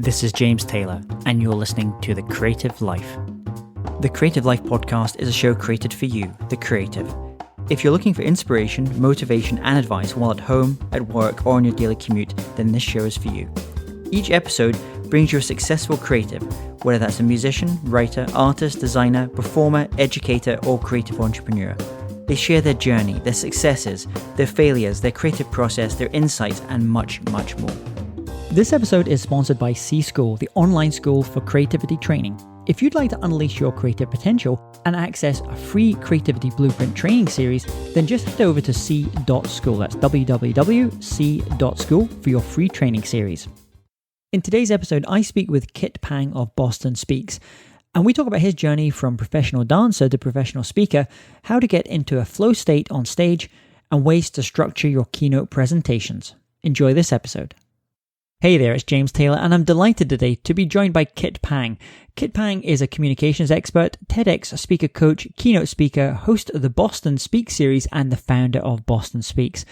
This is James Taylor, and you're listening to The Creative Life. The Creative Life podcast is a show created for you, the creative. If you're looking for inspiration, motivation, and advice while at home, at work, or on your daily commute, then this show is for you. Each episode brings you a successful creative, whether that's a musician, writer, artist, designer, performer, educator, or creative entrepreneur. They share their journey, their successes, their failures, their creative process, their insights, and much, much more. This episode is sponsored by C-School, the online school for creativity training. If you'd like to unleash your creative potential and access a free creativity blueprint training series, then just head over to c.school. That's www.c.school for your free training series. In today's episode, I speak with Kit Pang of Boston Speaks, and we talk about his journey from professional dancer to professional speaker, how to get into a flow state on stage, and ways to structure your keynote presentations. Enjoy this episode. Hey there, it's James Taylor, and I'm delighted today to be joined by Kit Pang. Kit Pang is a communications expert, TEDx speaker coach, keynote speaker, host of the BostonSpeaksSeries, and the founder of Boston Speaks.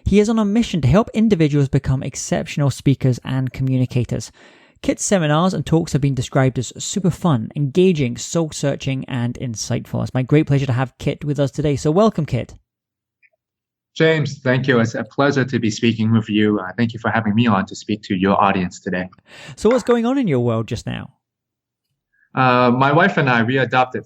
He is on a mission to help individuals become exceptional speakers and communicators. Kit's seminars and talks have been described as super fun, engaging, soul-searching, and insightful. It's my great pleasure to have Kit with us today, so welcome, Kit. James, thank you. It's a pleasure to be speaking with you. Thank you for having me on to speak to your audience today. So what's going on in your world just now? My wife and I, we adopted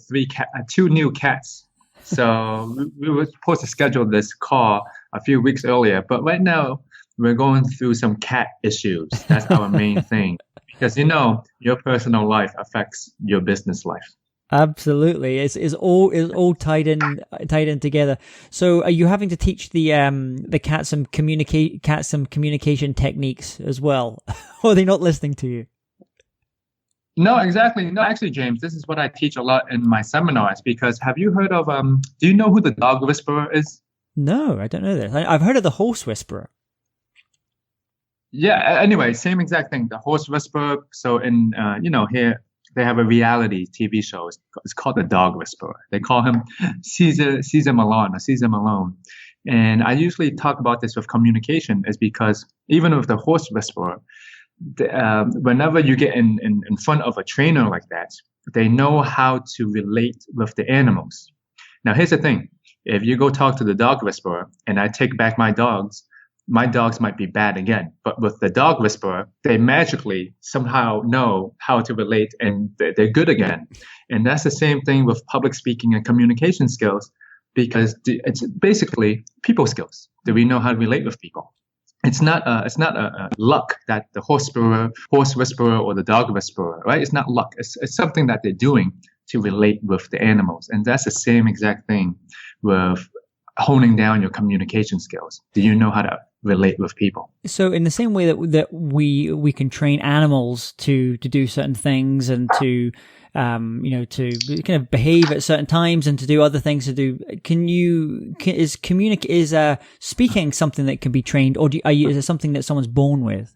two new cats. So we were supposed to schedule this call a few weeks earlier, but right now we're going through some cat issues. That's our main thing. Because your personal life affects your business life. Absolutely, it's all tied in together. So, are you having to teach the cat some communication techniques as well, or are they not listening to you? No, exactly. No, actually, James, this is what I teach a lot in my seminars. Because have you heard of do you know who the dog whisperer is? No, I don't know this. I've heard of the horse whisperer. Yeah. Anyway, same exact thing. The horse whisperer. So in here. They have a reality TV show. It's called The Dog Whisperer. They call him Caesar Malone. And I usually talk about this with communication is because even with the horse whisperer, whenever you get in front of a trainer like that, they know how to relate with the animals. Now, here's the thing. If you go talk to the dog whisperer and I take back my dogs might be bad again. But with the dog whisperer, they magically somehow know how to relate and they're good again. And that's the same thing with public speaking and communication skills, because it's basically people skills. Do we know how to relate with people? It's not a luck that the horse whisperer or the dog whisperer, right? It's not luck. It's something that they're doing to relate with the animals. And that's the same exact thing with honing down your communication skills. Do you know how to relate with people? So in the same way that we can train animals to do certain things and to to kind of behave at certain times and to do other things to do, is speaking something that can be trained, or is it something that someone's born with?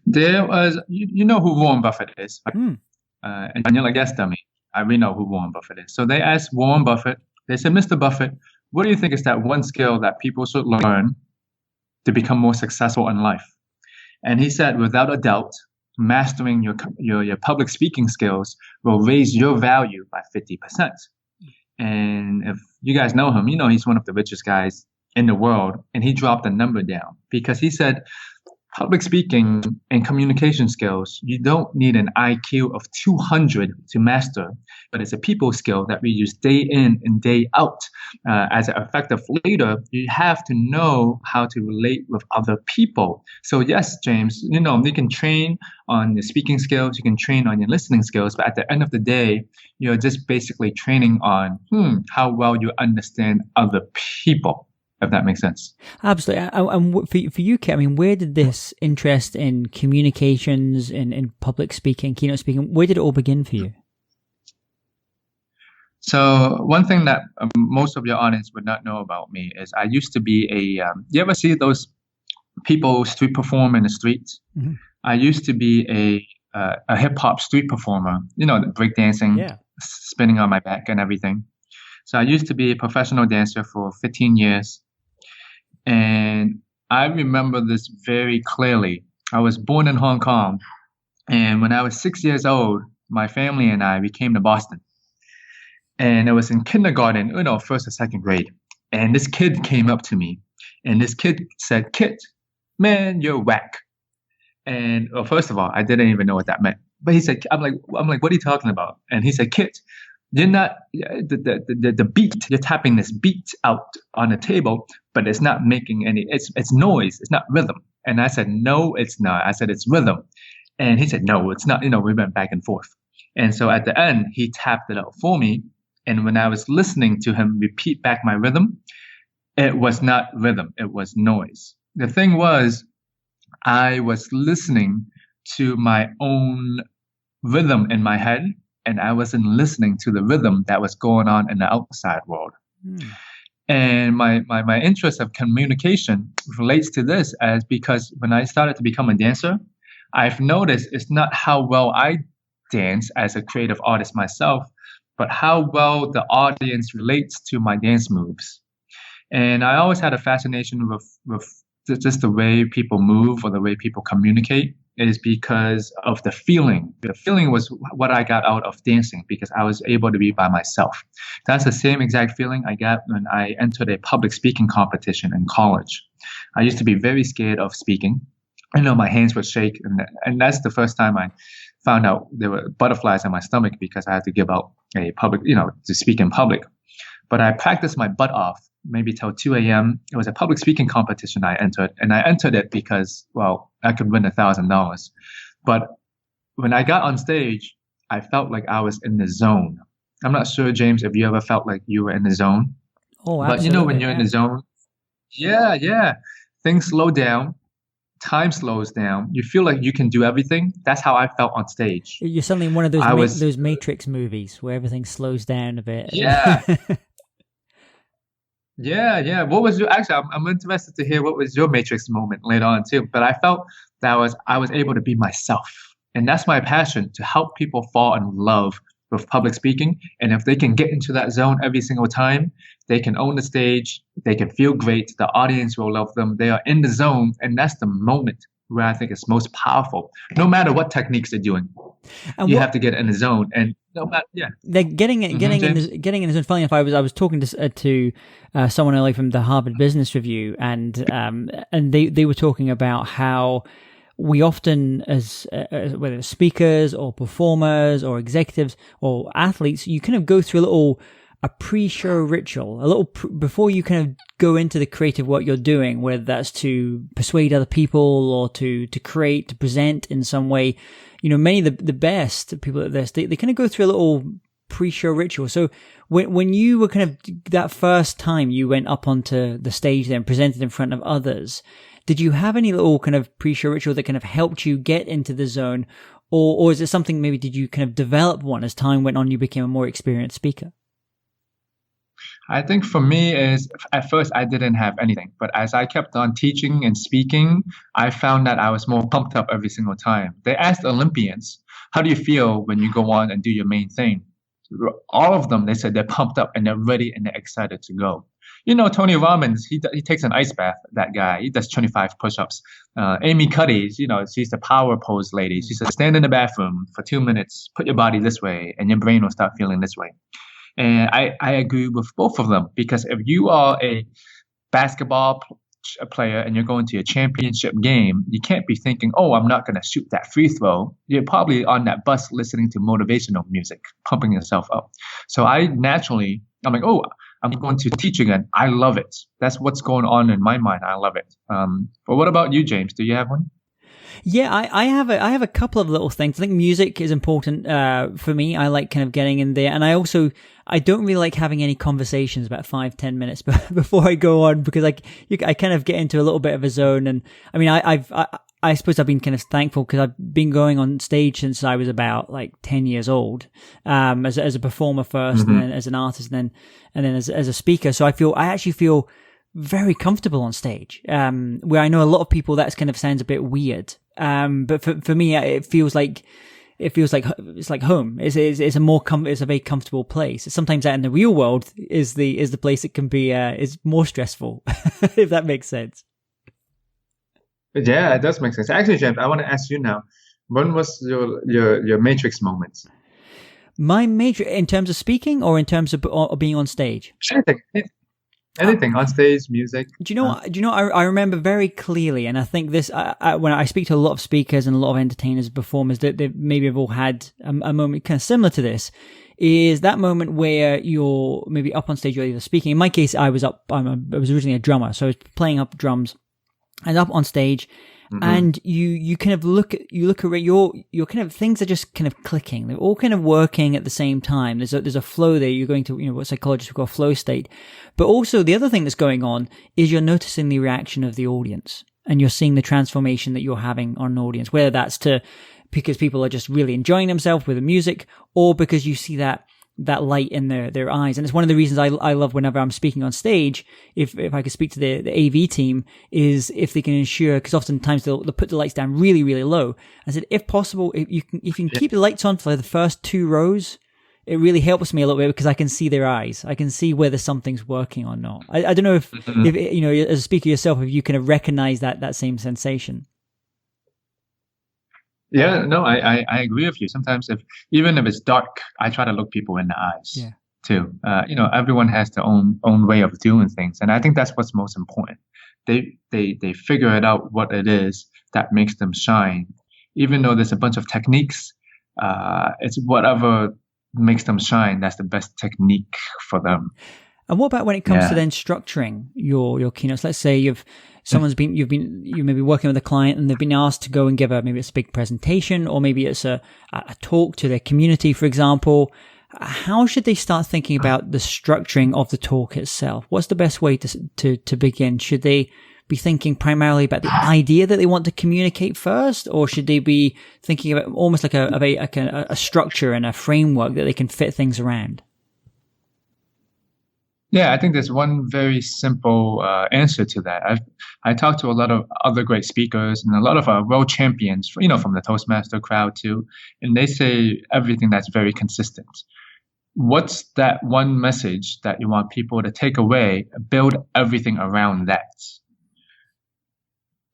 There was, you know who Warren Buffett is, and you'll guess me. We know who Warren Buffett is. So they asked Warren Buffett. They said, Mr. Buffett, what do you think is that one skill that people should learn to become more successful in life? And he said, without a doubt, mastering your public speaking skills will raise your value by 50%. And if you guys know him, he's one of the richest guys in the world. And he dropped the number down because he said, public speaking and communication skills, you don't need an IQ of 200 to master, but it's a people skill that we use day in and day out. As an effective leader, you have to know how to relate with other people. So yes, James, you can train on your speaking skills, you can train on your listening skills, but at the end of the day, you're just basically training on how well you understand other people. If that makes sense. Absolutely. And for you, Kit, where did this interest in communications, in public speaking, keynote speaking, where did it all begin for you? So one thing that most of your audience would not know about me is I used to be you ever see those people street perform in the streets? Mm-hmm. I used to be a hip hop street performer, the breakdancing, spinning on my back and everything. So I used to be a professional dancer for 15 years. And I remember this very clearly. I was born in Hong Kong, and when I was 6 years old, my family and I, we came to Boston. And it was in kindergarten, first or second grade. And this kid came up to me, and this kid said, "Kid, man, you're whack." And well, first of all, I didn't even know what that meant. But he said, I'm like, "What are you talking about?" And he said, "Kid, you're not the beat. You're tapping this beat out on the table, but it's not making any. It's noise. It's not rhythm." And I said, "No, it's not." I said, "It's rhythm." And he said, "No, it's not." We went back and forth. And so at the end, he tapped it out for me. And when I was listening to him repeat back my rhythm, it was not rhythm. It was noise. The thing was, I was listening to my own rhythm in my head, and I wasn't listening to the rhythm that was going on in the outside world. And my interest of communication relates to this as because when I started to become a dancer, I've noticed it's not how well I dance as a creative artist myself, but how well the audience relates to my dance moves. And I always had a fascination with just the way people move or the way people communicate is because of the feeling. The feeling was what I got out of dancing because I was able to be by myself. That's the same exact feeling I got when I entered a public speaking competition in college. I used to be very scared of speaking. I know my hands would shake, and that's the first time I found out there were butterflies in my stomach because I had to give out a public, to speak in public. But I practiced my butt off maybe till 2 a.m. It was a public speaking competition I entered, and I entered it because, well, I could win $1,000. But when I got on stage, I felt like I was in the zone. I'm not sure, James, if you ever felt like you were in the zone. Oh, absolutely. But when you're in the zone, yeah, things slow down. Time slows down. You feel like you can do everything. That's how I felt on stage. You're suddenly in one of those Matrix movies where everything slows down a bit. Yeah. Yeah. What was actually, I'm interested to hear what was your Matrix moment later on too. But I felt that I was able to be myself. And that's my passion, to help people fall in love with public speaking. And if they can get into that zone every single time, they can own the stage, they can feel great, the audience will love them, they are in the zone, and that's the moment where I think it's most powerful. No matter what techniques they're doing, and you have to get in the zone. And no matter, they're getting in the zone. Funny enough, I was talking to someone earlier from the Harvard Business Review, and they were talking about how we often, as whether it's speakers or performers or executives or athletes, you kind of go through a pre-show ritual, before you kind of go into the creative work you're doing, whether that's to persuade other people or to create, to present in some way. Many of the best people at this, they kind of go through a little pre-show ritual. So when you were kind of, that first time you went up onto the stage there and presented in front of others, did you have any little kind of pre-show ritual that kind of helped you get into the zone? Or is it something, maybe did you kind of develop one as time went on, you became a more experienced speaker? I think for me is, at first I didn't have anything, but as I kept on teaching and speaking, I found that I was more pumped up every single time. They asked Olympians, how do you feel when you go on and do your main thing? All of them, they said they're pumped up and they're ready and they're excited to go. Tony Robbins, he takes an ice bath, that guy. He does 25 push-ups. Amy Cuddy, she's the power pose lady. She says, stand in the bathroom for 2 minutes, put your body this way, and your brain will start feeling this way. And I agree with both of them, because if you are a basketball player and you're going to a championship game, you can't be thinking, oh, I'm not going to shoot that free throw. You're probably on that bus listening to motivational music, pumping yourself up. So I'm like, oh, I'm going to teach again. I love it. That's what's going on in my mind. I love it. But what about you, James? Do you have one? Yeah, I have a couple of little things. I think music is important for me. I like kind of getting in there, and I don't really like having any conversations about 5-10 minutes before I go on, because I kind of get into a little bit of a zone. And I mean, I suppose I've been kind of thankful because I've been going on stage since I was about like 10 years old, as a performer first, and then as an artist, and then as a speaker. So I actually feel very comfortable on stage, where I know a lot of people that kind of sounds a bit weird. But for me, it feels like it's like home. It's a very comfortable place. Sometimes out in the real world is the place that can be is more stressful, if that makes sense. Yeah, it does make sense. Actually, James, I want to ask you now, when was your matrix moment? My major, in terms of speaking or in terms of being on stage? Anything, Uh, anything on stage, music. Do you know? I remember very clearly, and I think this when I speak to a lot of speakers and a lot of entertainers, performers, that they maybe have all had a moment kind of similar to this. Is that moment where you're maybe up on stage, you're either speaking. In my case, I was up. I was originally a drummer, so I was playing up drums, and up on stage. And you kind of look at your kind of things are just kind of clicking. They're all kind of working at the same time. There's a flow there. You're going to, what psychologists would call a flow state. But also the other thing that's going on is you're noticing the reaction of the audience, and you're seeing the transformation that you're having on an audience, whether that's because people are just really enjoying themselves with the music, or because you see that light in their eyes. And it's one of the reasons I love whenever I'm speaking on stage, if I could speak to the AV team, is if they can ensure, because oftentimes they'll put the lights down really, really low. I said, if possible, if you can keep the lights on for the first 2 rows, it really helps me a little bit because I can see their eyes. I can see whether something's working or not. I don't know if as a speaker yourself, if you kind of recognize that same sensation. Yeah, no, I agree with you. Sometimes even if it's dark, I try to look people in the eyes too. Everyone has their own way of doing things, and I think that's what's most important. They figure it out what it is that makes them shine. Even though there's a bunch of techniques, it's whatever makes them shine. That's the best technique for them. And what about when it comes to then structuring your keynotes? Let's say you've maybe working with a client and they've been asked to go and give maybe it's a big presentation, or maybe it's a talk to their community, for example. How should they start thinking about the structuring of the talk itself? What's the best way to begin? Should they be thinking primarily about the idea that they want to communicate first, or should they be thinking about almost like a structure and a framework that they can fit things around? Yeah, I think there's one very simple answer to that. I talked to a lot of other great speakers and a lot of world champions, from the Toastmaster crowd too, and they say everything that's very consistent. What's that one message that you want people to take away? Build everything around that.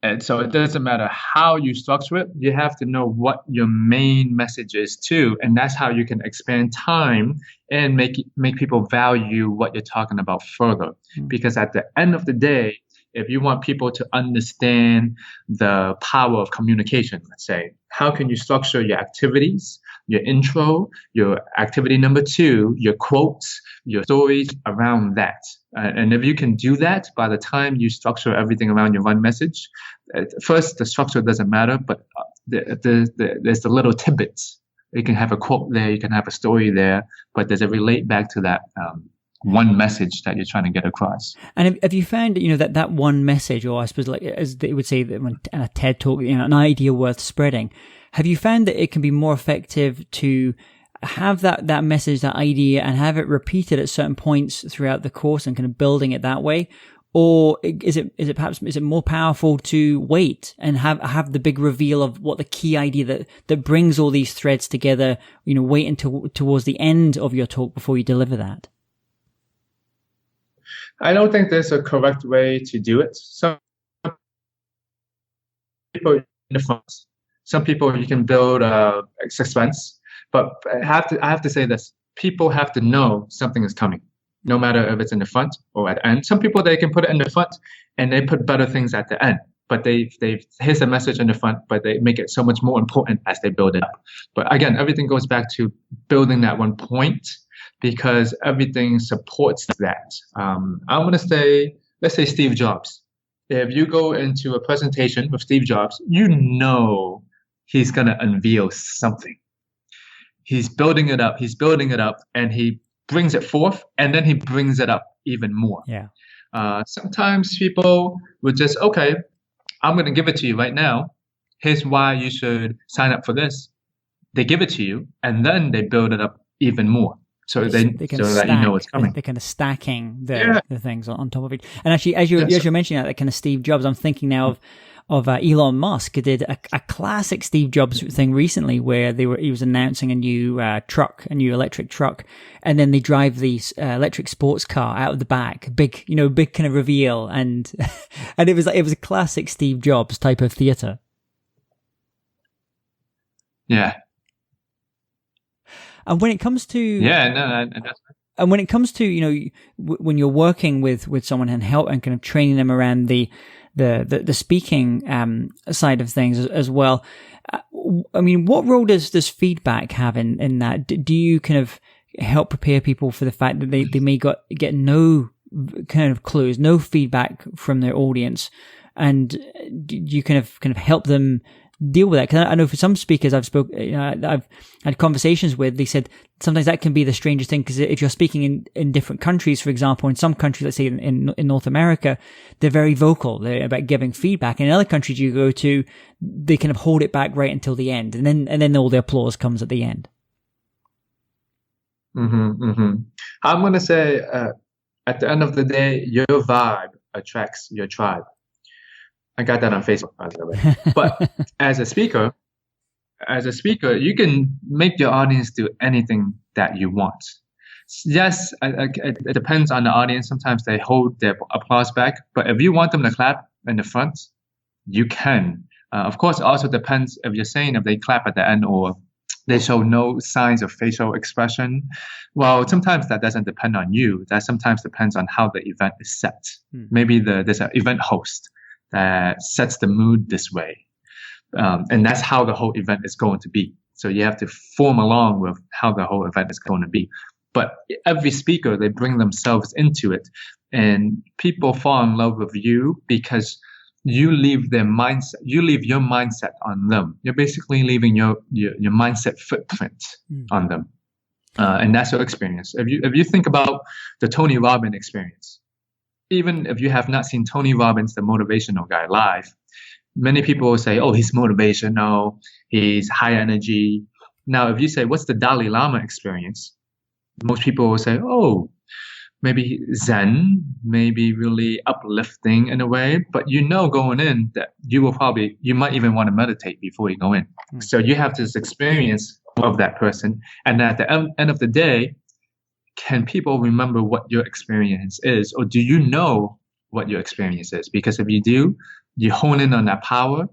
And so it doesn't matter how you structure it. You have to know what your main message is too. And that's how you can expand time and make people value what you're talking about further. Because at the end of the day, if you want people to understand the power of communication, let's say, how can you structure your activities, your intro, your activity number 2, your quotes, your stories around that? And if you can do that, by the time you structure everything around your one message, first, the structure doesn't matter, but there's the little tidbits. You can have a quote there, you can have a story there, but does it relate back to that one message that you're trying to get across? And have you found, that one message, or I suppose, like as they would say, that when a TED talk, an idea worth spreading, have you found that it can be more effective to have that message, that idea, and have it repeated at certain points throughout the course and kind of building it that way? Or is it more powerful to wait and have the big reveal of what the key idea that brings all these threads together, wait until towards the end of your talk before you deliver that? I don't think there's a correct way to do it. Some people in the front, some people you can build suspense, but I have to say this: people have to know something is coming, no matter if it's in the front or at the end. Some people, they can put it in the front and they put better things at the end, but here's a message in the front, but they make it so much more important as they build it up. But again, everything goes back to building that one point, because everything supports that. I'm going to say, let's say Steve Jobs. If you go into a presentation with Steve Jobs, he's going to unveil something. He's building it up, and he brings it forth, and then he brings it up even more. Yeah. Sometimes people would just, okay, I'm going to give it to you right now. Here's why you should sign up for this. They give it to you, and then they build it up even more. So that it's coming. They're kind of stacking the things on top of it. And actually, as you're mentioning that kind of Steve Jobs, I'm thinking now Elon Musk did a classic Steve Jobs thing recently, where he was announcing a new new electric truck, and then they drive the electric sports car out of the back, big kind of reveal, and and it was a classic Steve Jobs type of theater. Yeah. And when it comes to and when it comes to when you're working with someone and kind of training them around the speaking side of things as well, I mean, what role does feedback have in that? Do you kind of help prepare people for the fact that they may get no kind of clues, no feedback from their audience, and do you kind of help them deal with that? Because I know for some speakers I've had conversations with, they said sometimes that can be the strangest thing, because if you're speaking in different countries, for example, in some countries, let's say in North America, they're very vocal about giving feedback, and in other countries you go to, they kind of hold it back right until the end, and then all the applause comes at the end. I'm going to say at the end of the day, your vibe attracts your tribe. I got that on Facebook, by the way. But as a speaker, you can make your audience do anything that you want. Yes, it depends on the audience. Sometimes they hold their applause back. But if you want them to clap in the front, you can. Of course, it also depends if they clap at the end or they show no signs of facial expression. Well, sometimes that doesn't depend on you. That sometimes depends on how the event is set. Maybe there's an event host that sets the mood this way. And that's how the whole event is going to be. So you have to form along with how the whole event is going to be. But every speaker, they bring themselves into it. And people fall in love with you because you leave your mindset on them. You're basically leaving your mindset footprint on them. And that's your experience. If you think about the Tony Robbins experience, even if you have not seen Tony Robbins, the motivational guy, live, many people will say, oh, he's motivational, he's high energy. Now, if you say, what's the Dalai Lama experience? Most people will say, oh, maybe Zen, maybe really uplifting in a way. But going in that you might even want to meditate before you go in. So you have this experience of that person. And at the end of the day, can people remember what your experience is? Or do you know what your experience is? Because if you do, you hone in on that power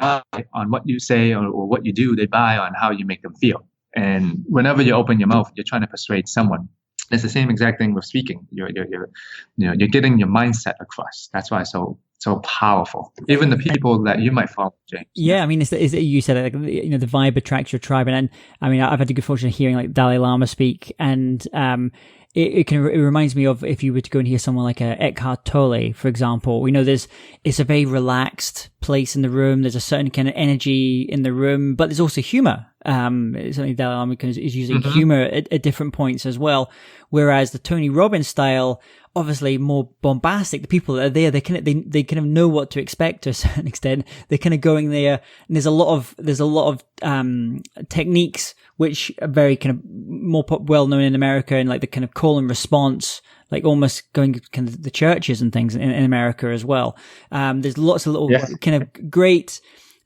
on what you say or what you do. They buy on how you make them feel. And whenever you open your mouth, you're trying to persuade someone. It's the same exact thing with speaking. You're getting your mindset across. That's why it's so powerful. Even the people that you might follow, James. Yeah, I mean, you said the vibe attracts your tribe, and I mean, I've had the good fortune of hearing like Dalai Lama speak, and it reminds me of if you were to go and hear someone like Eckhart Tolle, for example. It's a very relaxed place in the room. There's a certain kind of energy in the room, but there's also humor. Certainly Dalai Lama is using humor at different points as well. Whereas the Tony Robbins style, obviously more bombastic. The people that are there, they kind of know what to expect to a certain extent. They're kind of going there, and there's a lot of techniques which are very kind of more well known in America, and like the kind of call and response, like almost going to kind of the churches and things in America as well. There's lots of little kind of great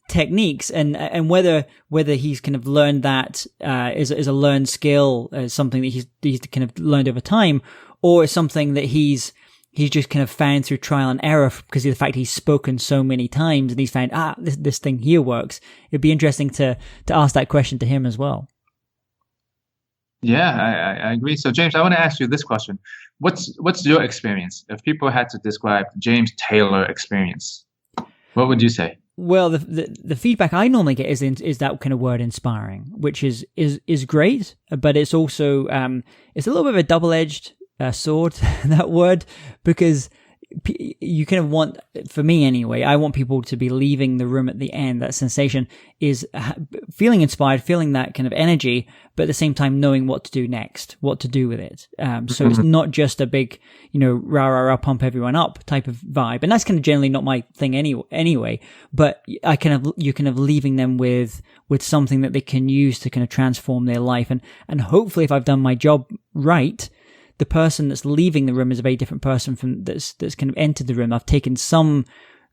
techniques, and whether he's kind of learned that is a learned skill, something that he's kind of learned over time, or something that he's just kind of found through trial and error because of the fact he's spoken so many times and he's found this thing here works. It'd be interesting to ask that question to him as well. Yeah, I agree. So James, I want to ask you this question: What's your experience? If people had to describe James Taylor experience, what would you say? Well, the feedback I normally get is that kind of word inspiring, which is great, but it's also it's a little bit of a double-edged sword, that word, because you kind of want, for me anyway, I want people to be leaving the room at the end. That sensation is feeling inspired, feeling that kind of energy, but at the same time knowing what to do next, what to do with it. So it's not just a big, rah, rah, rah, pump everyone up type of vibe. And that's kind of generally not my thing anyway, but you're kind of leaving them with something that they can use to kind of transform their life. And hopefully if I've done my job right, the person that's leaving the room is a very different person from that's kind of entered the room. I've taken some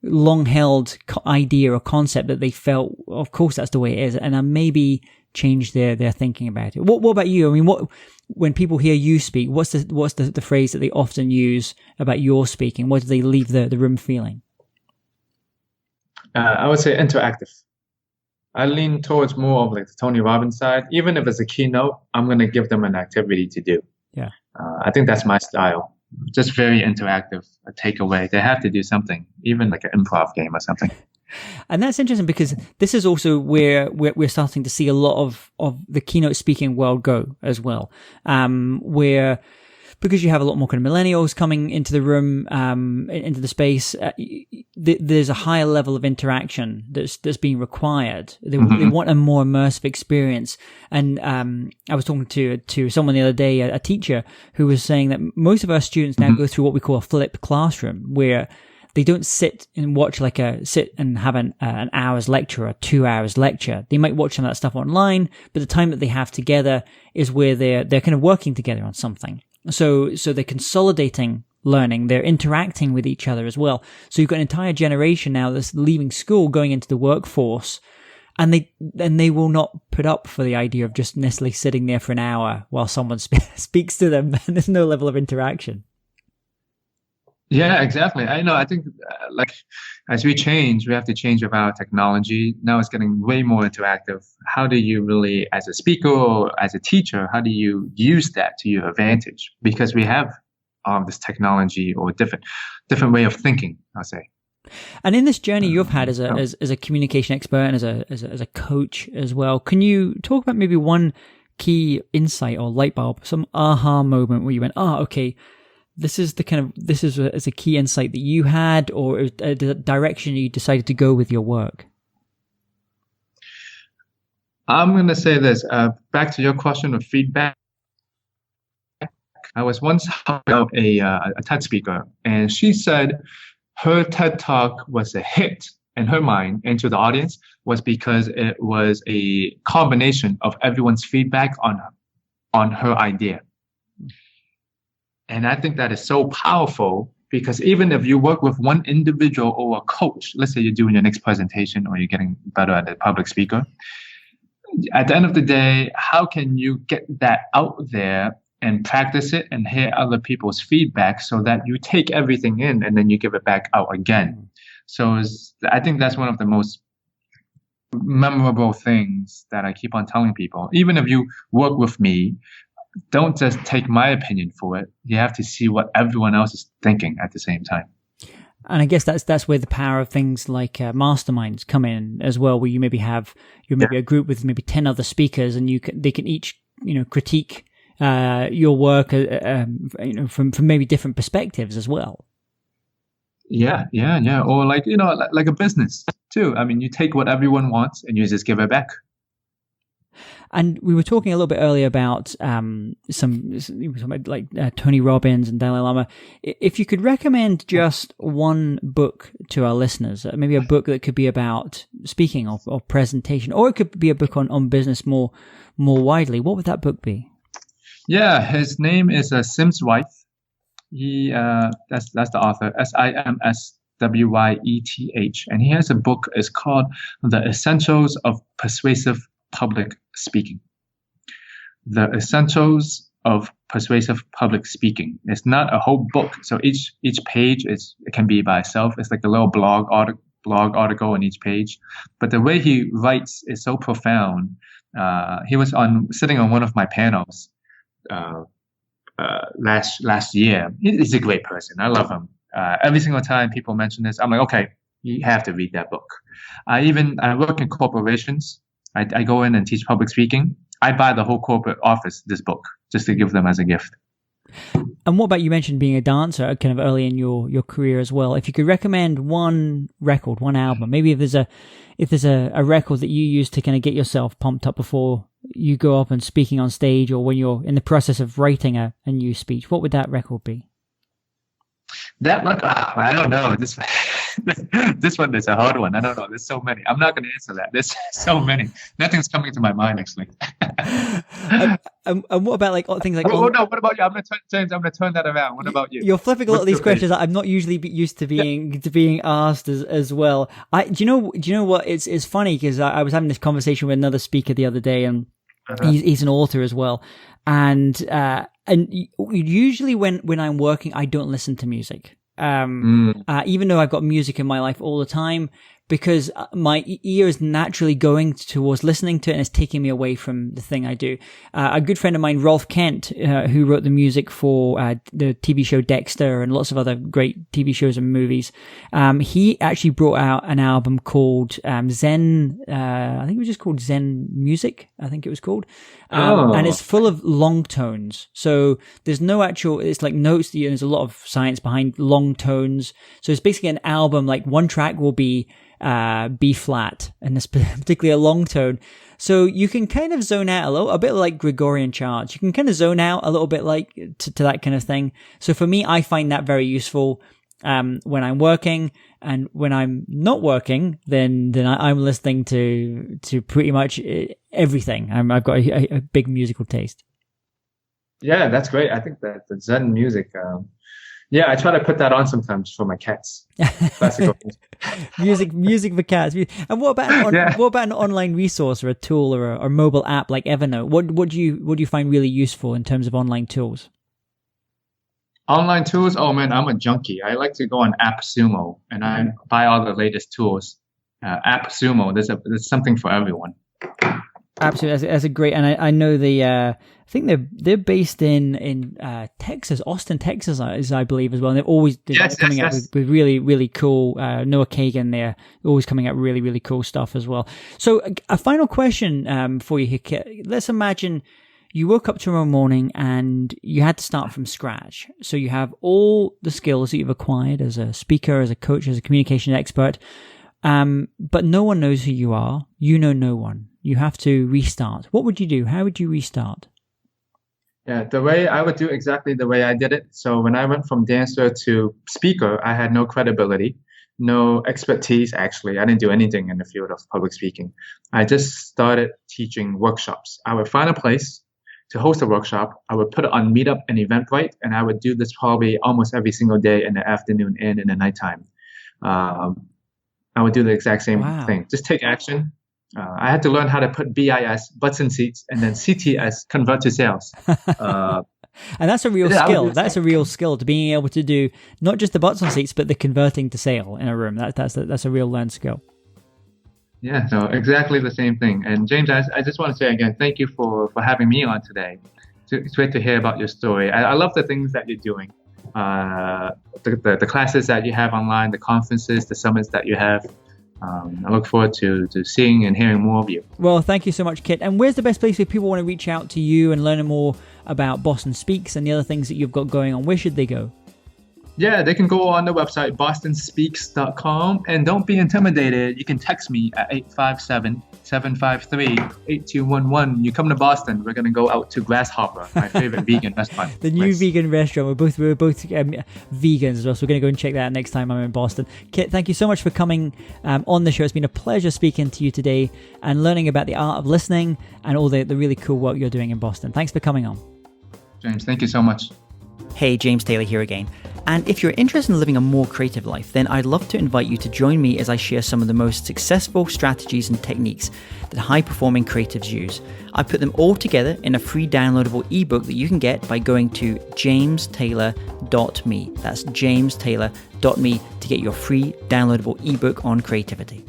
long-held idea or concept that they felt, of course, that's the way it is, and I maybe changed their thinking about it. What about you? I mean, when people hear you speak, what's the phrase that they often use about your speaking? What do they leave the room feeling? I would say interactive. I lean towards more of like the Tony Robbins side. Even if it's a keynote, I'm going to give them an activity to do. Yeah. I think that's my style. Just very interactive, a takeaway. They have to do something, even like an improv game or something. And that's interesting because this is also where we're starting to see a lot of the keynote speaking world go as well, where because you have a lot more kind of millennials coming into the room, into the space, there's a higher level of interaction that's being required. They want a more immersive experience. And I was talking to someone the other day, a teacher, who was saying that most of our students now go through what we call a flipped classroom, where they don't sit and watch sit and have an hour's lecture or 2 hours lecture. They might watch some of that stuff online, but the time that they have together is where they're kind of working together on something. So they're consolidating learning. They're interacting with each other as well. So you've got an entire generation now that's leaving school, going into the workforce, and they will not put up for the idea of just necessarily sitting there for an hour while someone speaks to them. And there's no level of interaction. Yeah, exactly. I know. I think like as we change, we have to change with our technology. Now it's getting way more interactive. How do you really, as a speaker or as a teacher, how do you use that to your advantage? Because we have this technology or different way of thinking, I'll say. And in this journey you've had as a communication expert and as a coach as well, can you talk about maybe one key insight or light bulb, some aha moment where you went, okay, this is a key insight that you had, or a direction you decided to go with your work? I'm going to say this, back to your question of feedback. I was once helping a TED speaker, and she said her TED Talk was a hit in her mind and to the audience was because it was a combination of everyone's feedback on her idea. And I think that is so powerful because even if you work with one individual or a coach, let's say you're doing your next presentation or you're getting better at a public speaker, at the end of the day, how can you get that out there and practice it and hear other people's feedback so that you take everything in and then you give it back out again? So I think that's one of the most memorable things that I keep on telling people. Even if you work with me, don't just take my opinion for it. You have to see what everyone else is thinking at the same time. And I guess that's where the power of things like masterminds come in as well, where you maybe have a group with maybe 10 other speakers, and they can each critique your work from maybe different perspectives as well. Yeah. Or like a business too. I mean, you take what everyone wants and you just give it back. And we were talking a little bit earlier about Tony Robbins and Dalai Lama. If you could recommend just one book to our listeners, maybe a book that could be about speaking or presentation, or it could be a book on business more widely, what would that book be? Yeah, his name is Sim's Wife. He that's the author, SIMSWYETH, and he has a book. It's called The Essentials of Persuasive Public Speaking. The Essentials of Persuasive Public Speaking. It's not a whole book, so each page it can be by itself. It's like a little blog article on each page, but the way he writes is so profound. He was sitting on one of my panels last year. He's a great person. I love him. Every single time people mention this, I'm like, okay, you have to read that book. I work in corporations. I go in and teach public speaking. I buy the whole corporate office this book just to give them as a gift. And what about, you mentioned being a dancer kind of early in your career as well. If you could recommend one record, one album, maybe if there's a record that you use to kind of get yourself pumped up before you go up and speaking on stage, or when you're in the process of writing a new speech, what would that record be? That record, I don't know. This one is a hard one. I don't know. There's so many. I'm not going to answer that. There's so many. Nothing's coming to my mind actually. And what about like things like? Oh no. What about you? James. I'm going to turn that around. What about you? You're flipping a lot of these questions that I'm not usually used to being asked as well. Do you know what? It's funny because I was having this conversation with another speaker the other day, and he's an author as well. And usually when I'm working, I don't listen to music. Even though I've got music in my life all the time, because my ear is naturally going towards listening to it and it's taking me away from the thing I do. A good friend of mine, Rolf Kent, who wrote the music for the TV show Dexter and lots of other great TV shows and movies, he actually brought out an album called Zen, I think it was just called Zen Music, I think it was called. And it's full of long tones. So there's no actual, it's like notes, there's a lot of science behind long tones. So it's basically an album, like one track will be B flat, and this particularly a long tone. So you can kind of zone out a bit like Gregorian charts. You can kind of zone out a little bit like to that kind of thing. So for me, I find that very useful when I'm working, and when I'm not working, then I'm listening to pretty much everything. I've got a big musical taste. Yeah, that's great. I think that the Zen music. Yeah, I try to put that on sometimes for my cats. Classical music for cats. And what about an online resource or a tool or a mobile app like Evernote? What do you find really useful in terms of online tools? Online tools? Oh man, I'm a junkie. I like to go on AppSumo and I buy all the latest tools. AppSumo, there's something for everyone. Absolutely, that's a great. And I know I think they're based in Texas, Austin, Texas, I believe as well. And they're always coming out with really, really cool. Noah Kagan, they're always coming out really, really cool stuff as well. So a final question for you here, Kit. Let's imagine you woke up tomorrow morning and you had to start from scratch. So you have all the skills that you've acquired as a speaker, as a coach, as a communication expert, but no one knows who you are. You know no one. You have to restart. What would you do? How would you restart? Yeah, the way I would do exactly the way I did it. So when I went from dancer to speaker, I had no credibility, no expertise, actually. I didn't do anything in the field of public speaking. I just started teaching workshops. I would find a place to host a workshop. I would put it on Meetup and Eventbrite, and I would do this probably almost every single day in the afternoon and in the nighttime. I would do the exact same thing. Just take action. I had to learn how to put BIS, butts in seats, and then CTS, convert to sales. And that's a real skill. That's a real skill, to being able to do not just the butts on seats, but the converting to sale in a room. That's a real learned skill. Yeah, no, exactly the same thing. And James, I just want to say again, thank you for having me on today. It's great to hear about your story. I love the things that you're doing. The classes that you have online, the conferences, the summits that you have. I look forward to seeing and hearing more of you. Well, thank you so much, Kit. And where's the best place if people want to reach out to you and learn more about Boston Speaks and the other things that you've got going on? Where should they go? Yeah, they can go on the website, BostonSpeaks.com. And don't be intimidated. You can text me at 857-753-8211. You come to Boston, we're going to go out to Grasshopper, my favorite vegan restaurant. The new vegan restaurant. We're both vegans as well, so we're going to go and check that out next time I'm in Boston. Kit, thank you so much for coming on the show. It's been a pleasure speaking to you today and learning about the art of listening and all the really cool work you're doing in Boston. Thanks for coming on. James, thank you so much. Hey, James Taylor here again. And if you're interested in living a more creative life, then I'd love to invite you to join me as I share some of the most successful strategies and techniques that high-performing creatives use. I put them all together in a free downloadable ebook that you can get by going to jamestaylor.me. That's jamestaylor.me to get your free downloadable ebook on creativity.